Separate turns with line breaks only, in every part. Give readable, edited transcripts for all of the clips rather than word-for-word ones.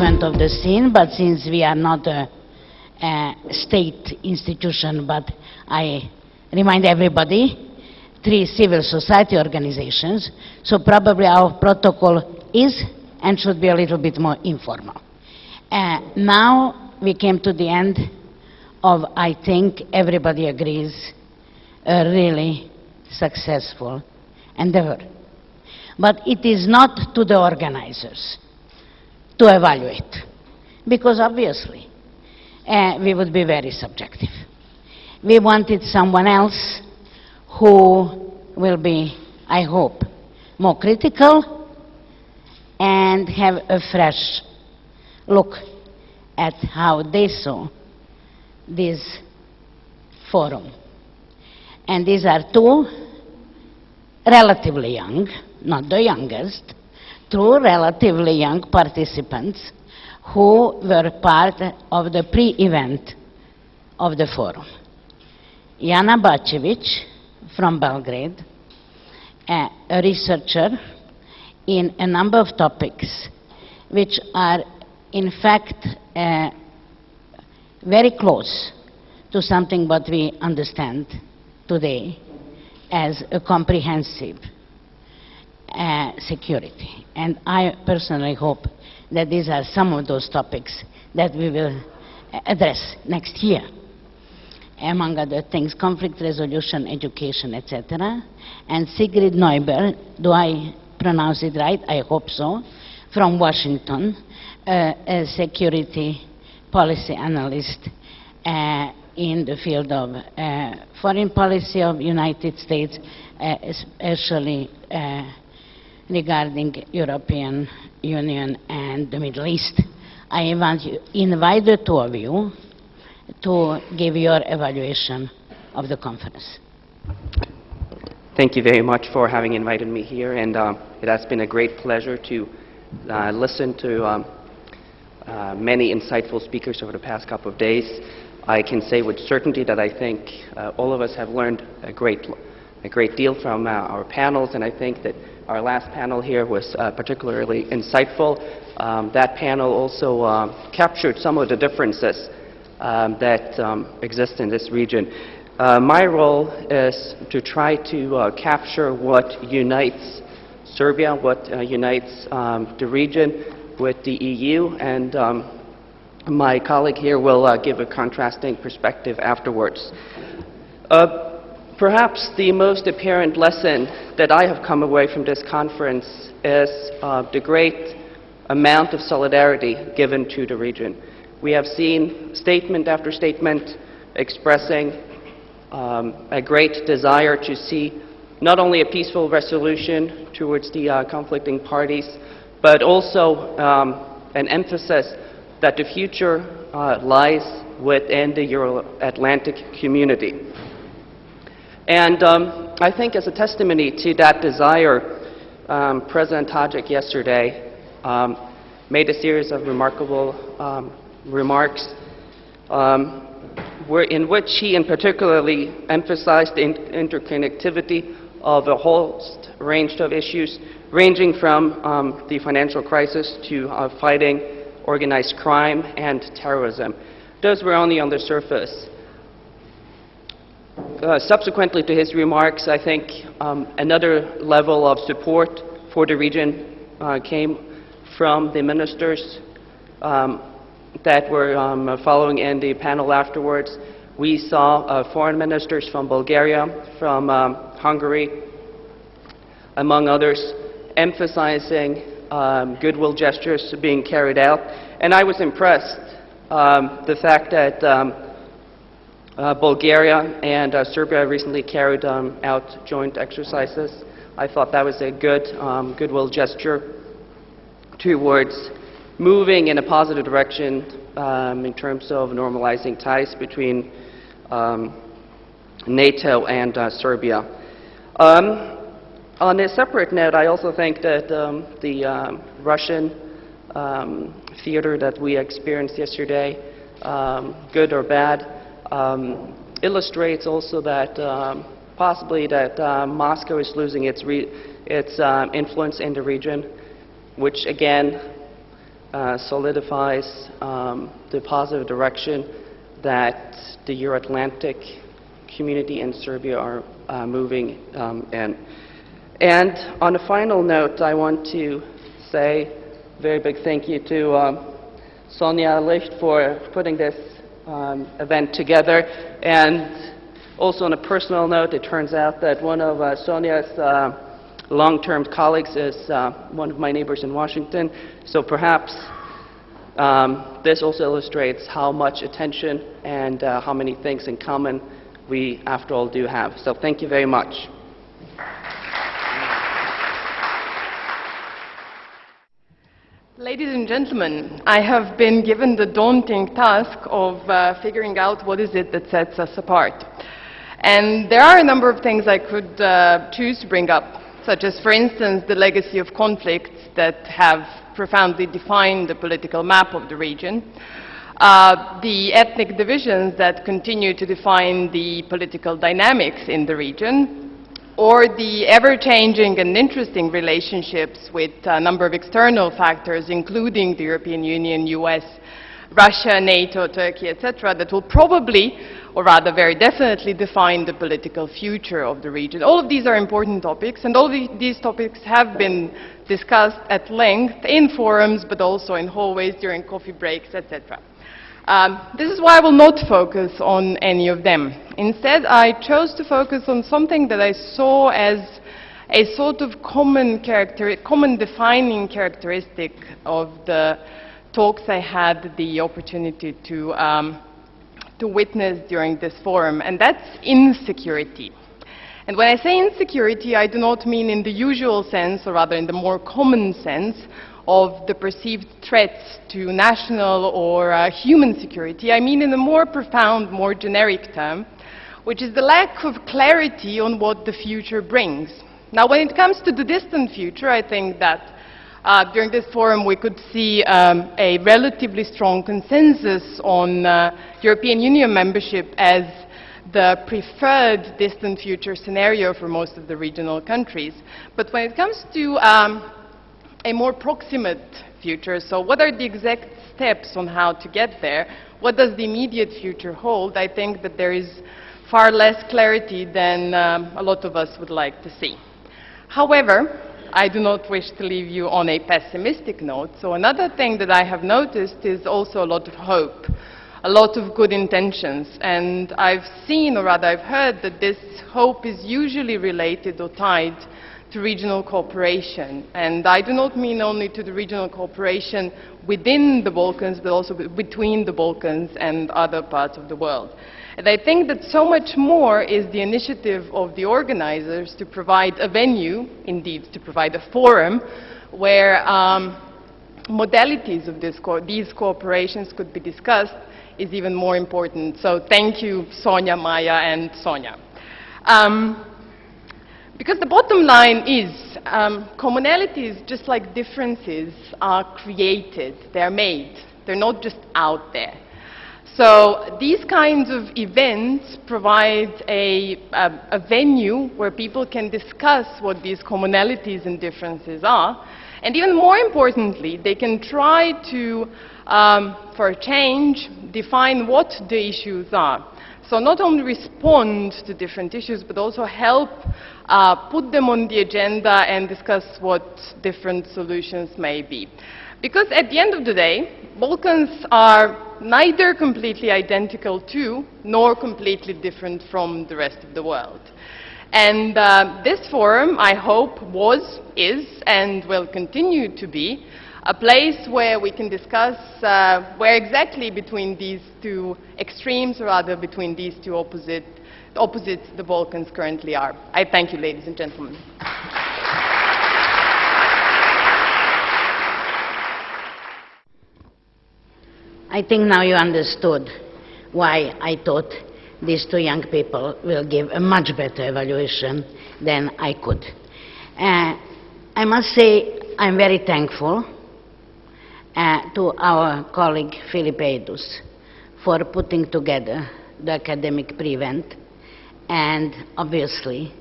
management of the scene, but since we are not a state institution, but I remind everybody, 3 civil society organizations, so probably our protocol is and should be a little bit more informal. Now we came to the end of, I think everybody agrees, a really successful endeavor. But it is not to the organizers to evaluate, because obviously we would be very subjective. We wanted someone else who will be, I hope, more critical and have a fresh look at how they saw this forum. And these are 2 relatively young, not the youngest, 2 relatively young participants who were part of the pre-event of the forum. Jana Bačević from Belgrade, a researcher in a number of topics which are in fact very close to something what we understand today as a comprehensive security. And I personally hope that these are some of those topics that we will address next year. Among other things, conflict resolution, education, etc. And Sigrid Neuber, do I pronounce it right? I hope so, from Washington, a security policy analyst in the field of foreign policy of United States, especially regarding European Union and the Middle East. I invite the 2 of you to give your evaluation of the conference.
Thank you very much for having invited me here, and it has been a great pleasure to listen to many insightful speakers over the past couple of days. I can say with certainty that I think all of us have learned a great deal from our panels, and I think that our last panel here was particularly insightful. That panel also captured some of the differences that exist in this region. My role is to try to capture what unites Serbia, what unites the region with the EU, and my colleague here will give a contrasting perspective afterwards. Perhaps the most apparent lesson that I have come away from this conference is the great amount of solidarity given to the region. We have seen statement after statement expressing a great desire to see not only a peaceful resolution towards the conflicting parties, but also an emphasis that the future lies within the Euro-Atlantic community. And I think as a testimony to that desire, President Tadic yesterday made a series of remarkable remarks in which he particularly emphasized the interconnectivity of a whole range of issues, ranging from the financial crisis to fighting organized crime and terrorism. Those were only on the surface. Subsequently to his remarks, I think another level of support for the region came from the ministers that were following in the panel afterwards. We saw foreign ministers from Bulgaria, from Hungary, among others, emphasizing goodwill gestures being carried out. And I was impressed the fact that Bulgaria and Serbia recently carried out joint exercises. I thought that was a good goodwill gesture towards moving in a positive direction in terms of normalizing ties between NATO and Serbia. On a separate note, I also think that the Russian theater that we experienced yesterday, good or bad, illustrates also that possibly that Moscow is losing its influence in the region, which again solidifies the positive direction that the Euro-Atlantic community and Serbia are moving in. And on a final note, I want to say a very big thank you to Sonja Licht for putting this event together. And also on a personal note, it turns out that one of Sonja's long-term colleagues is one of my neighbors in Washington. So perhaps this also illustrates how much attention and how many things in common we, after all, do have. So thank you very much.
Ladies and gentlemen, I have been given the daunting task of figuring out what is it that sets us apart. And there are a number of things I could choose to bring up, such as, for instance, the legacy of conflicts that have profoundly defined the political map of the region, the ethnic divisions that continue to define the political dynamics in the region, or the ever-changing and interesting relationships with a number of external factors, including the European Union, US, Russia, NATO, Turkey, etc., that will probably, or rather very definitely, define the political future of the region. All of these are important topics, and all these topics have been discussed at length in forums, but also in hallways during coffee breaks, etc. This is why I will not focus on any of them. Instead, I chose to focus on something that I saw as a sort of common defining characteristic of the talks I had the opportunity to witness during this forum, and that's insecurity. And when I say insecurity, I do not mean in the usual sense, or rather in the more common sense, of the perceived threats to national or human security. I mean in a more profound, more generic term, which is the lack of clarity on what the future brings. Now, when it comes to the distant future, I think that during this forum we could see a relatively strong consensus on European Union membership as the preferred distant future scenario for most of the regional countries. But when it comes to a more proximate future, so what are the exact steps on how to get there? What does the immediate future hold? I think that there is far less clarity than a lot of us would like to see. However, I do not wish to leave you on a pessimistic note, so another thing that I have noticed is also a lot of hope, a lot of good intentions, and I've seen, or rather I've heard, that this hope is usually related or tied to regional cooperation. And I do not mean only to the regional cooperation within the Balkans, but also between the Balkans and other parts of the world. And I think that so much more is the initiative of the organizers to provide a venue, indeed to provide a forum, where modalities of these cooperations could be discussed, is even more important. So thank you, Sonja, Maya, and Sonja. Because the bottom line is, commonalities, just like differences, are created, they're made, they're not just out there. So these kinds of events provide a venue where people can discuss what these commonalities and differences are, and even more importantly, they can try to, for a change, define what the issues are. So not only respond to different issues, but also help put them on the agenda and discuss what different solutions may be. Because at the end of the day, Balkans are neither completely identical to, nor completely different from the rest of the world. And this forum, I hope, was, is, and will continue to be a place where we can discuss where exactly between these two extremes, or rather between these two opposites the Balkans currently are. I thank you, ladies and gentlemen.
I think now you understood why I thought these two young people will give a much better evaluation than I could. I must say I'm very thankful to our colleague Philip Eidus for putting together the academic pre-event, and obviously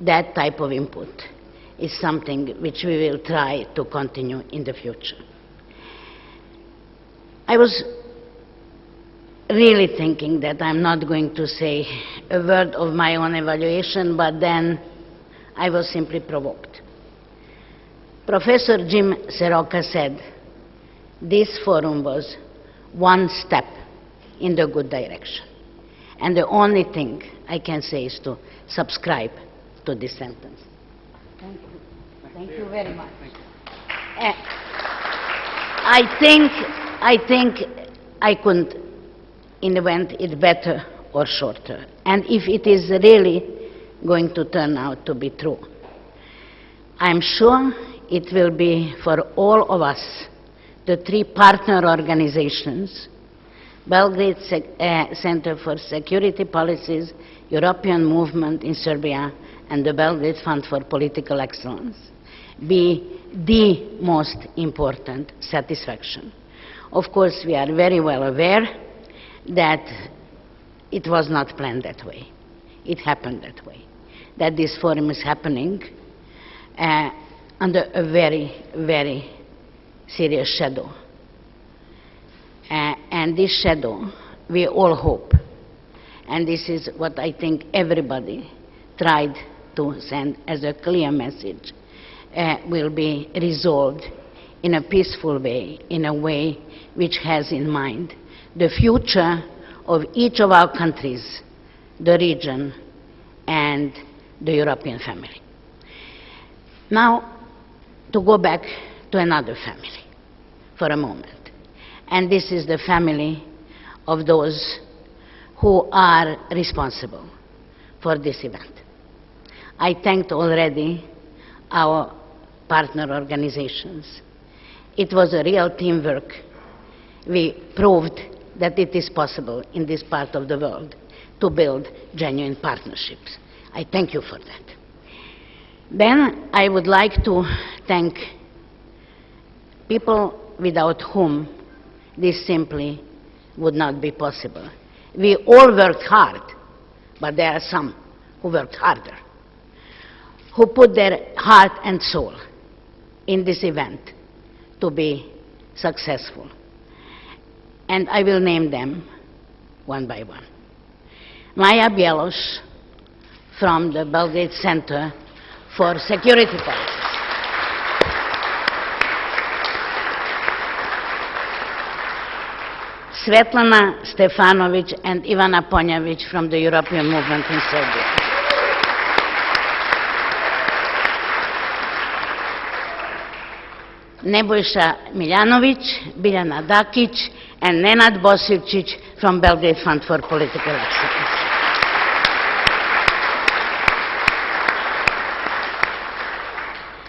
that type of input is something which we will try to continue in the future. I was really thinking that I'm not going to say a word of my own evaluation, but then I was simply provoked. Professor Jim Seroka said this forum was one step in the good direction. And the only thing I can say is to subscribe to this sentence. Thank you. Thank you very much. I think I couldn't invent it better or shorter. And if it is really going to turn out to be true, I'm sure it will be for all of us, the three partner organizations, Belgrade Center for Security Policies, European Movement in Serbia, and the Belgrade Fund for Political Excellence, be the most important satisfaction. Of course, we are very well aware that it was not planned that way. It happened that way. That this forum is happening under a very, very serious shadow. And this shadow, we all hope, and this is what I think everybody tried to send as a clear message, will be resolved in a peaceful way, in a way which has in mind the future of each of our countries, the region, and the European family. Now, to go back to another family for a moment. And this is the family of those who are responsible for this event. I thanked already our partner organizations. It was a real teamwork. We proved that it is possible in this part of the world to build genuine partnerships. I thank you for that. Then I would like to thank people without whom this simply would not be possible. We all worked hard, but there are some who worked harder, who put their heart and soul in this event to be successful. And I will name them one by one. Maja Bieloš from the Belgrade Center for Security Policies. Svetlana Stefanovic and Ivana Ponjevic from the European Movement in Serbia. Nebojša Miljanović, Biljana Dakić, and Nenad Bosivčić from Belgrade Fund for Political Excellence.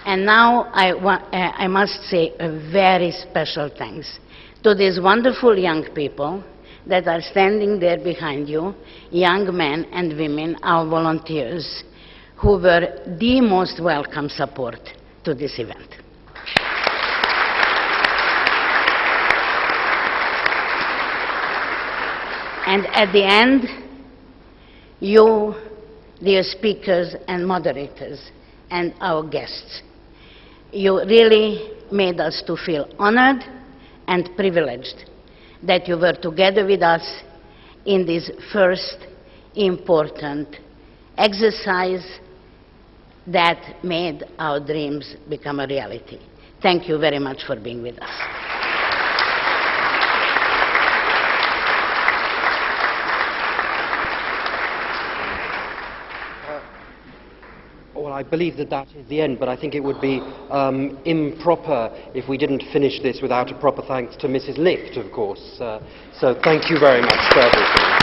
And now I must say a very special thanks to these wonderful young people that are standing there behind you, young men and women, our volunteers, who were the most welcome support to this event. And at the end, you, dear speakers and moderators, and our guests, you really made us to feel honored and privileged that you were together with us in this first important exercise that made our dreams become a reality. Thank you very much for being with us.
Well, I believe that that is the end, but I think it would be improper if we didn't finish this without a proper thanks to Mrs. Licht, of course. So thank you very much for everything.